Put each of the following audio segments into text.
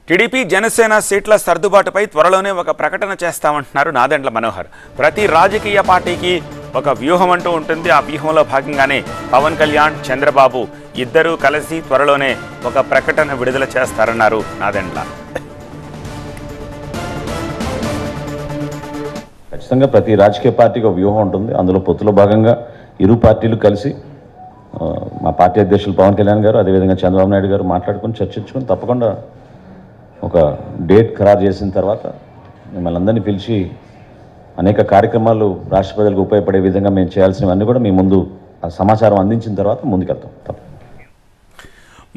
TDP Janasena సీట్ల సర్దుబాటుపై త్వరలోనే ఒక ప్రకటన చేస్తామంటున్నారు నాదెండ్ల మనోహర్. ప్రతి రాజకీయ పార్టీకి ఒక వ్యూహం అంటూ ఉంటుంది. ఆ వ్యూహంలో భాగంగానే పవన్ కళ్యాణ్, చంద్రబాబు ఇద్దరూ కలిసి త్వరలోనే ఒక ప్రకటన విడుదల చేస్తారన్నారు నాదెండ్ల. ఖచ్చితంగా ప్రతి రాజకీయ పార్టీకి ఒక వ్యూహం ఉంటుంది. అందులో పొత్తులో భాగంగా ఇరు పార్టీలు కలిసి మా పార్టీ అధ్యక్షులు పవన్ కళ్యాణ్ గారు, అదేవిధంగా చంద్రబాబు నాయుడు గారు మాట్లాడుకుని చర్చించుకుని తప్పకుండా ఒక డేట్ ఖరారు చేసిన తర్వాత మిమ్మల్ని అందరినీ పిలిచి అనేక కార్యక్రమాలు రాష్ట్ర ప్రజలకు ఉపయోగపడే విధంగా మేము చేయాల్సినవన్నీ కూడా మీ ముందు ఆ సమాచారం అందించిన తర్వాత ముందుకెళ్తాం.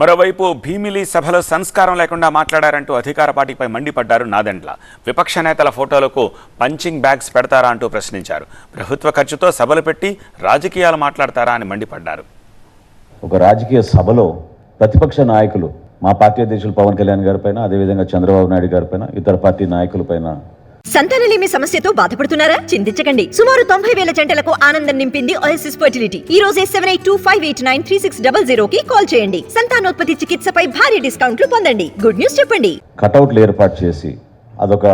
మరోవైపు భీమిలి సభలో సంస్కారం లేకుండా మాట్లాడారంటూ అధికార పార్టీపై మండిపడ్డారు నాదెండ్ల. విపక్ష నేతల ఫోటోలకు పంచింగ్ బ్యాగ్స్ పెడతారా అంటూ ప్రశ్నించారు. ప్రభుత్వ ఖర్చుతో సభలు పెట్టి రాజకీయాలు మాట్లాడతారా అని మండిపడ్డారు. ఒక రాజకీయ సభలో ప్రతిపక్ష నాయకులు మా పార్టీ అధ్యక్షులు పవన్ కళ్యాణ్ గారి పైన, అదేవిధంగా చంద్రబాబు నాయుడు గారి పైన, ఇతర పార్టీ నాయకుల పైన సంతానలేమి సమస్యతో బాధపడుతున్నారా? చింతించకండి. సుమారు 90,000 జంటలకు ఆనందం నింపింది ఓఎస్ఎస్ ఫర్టిలిటీ. ఈ రోజే 7825893600 కి కాల్ చేయండి. సంతానోత్పత్తి చికిత్సపై భారీ డిస్కౌంట్లు పొందండి. గుడ్ న్యూస్ చెప్పండి. కటౌట్లు ఏర్పాటు చేసి అదొక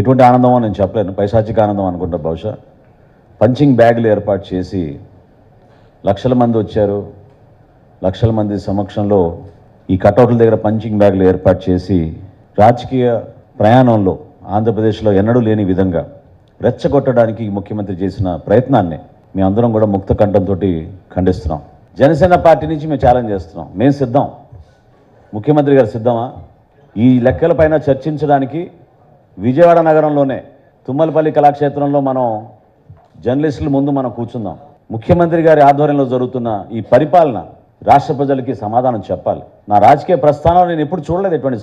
ఎటువంటి ఆనందమో నేను చెప్పలేను, పైశాచిక ఆనందం అనుకుంటా బహుశా. పంచింగ్ బ్యాగులు ఏర్పాటు చేసి లక్షల మంది వచ్చారు, లక్షల మంది సమక్షంలో ఈ కటౌట్ల దగ్గర పంచింగ్ బ్యాగులు ఏర్పాటు చేసి రాజకీయ ప్రయాణంలో ఆంధ్రప్రదేశ్లో ఎన్నడూ లేని విధంగా రెచ్చగొట్టడానికి ముఖ్యమంత్రి చేసిన ప్రయత్నాన్ని మేము అందరం కూడా ముక్త కంఠంతో ఖండిస్తున్నాం. జనసేన పార్టీ నుంచి మేము ఛాలెంజ్ చేస్తున్నాం. మేము సిద్ధం. ముఖ్యమంత్రి గారు సిద్ధమా? ఈ లెక్కలపైన చర్చించడానికి విజయవాడ నగరంలోనే తుమ్మలపల్లి కళాక్షేత్రంలో మనం జర్నలిస్టుల ముందు మనం కూర్చుందాం. ముఖ్యమంత్రి గారి ఆధ్వర్యంలో జరుగుతున్న ఈ పరిపాలన రాష్ట్ర ప్రజలకి సమాధానం చెప్పాలి. నా రాజకీయ ప్రస్థానంలో నేను ఎప్పుడు చూడలేదు ఎటువంటి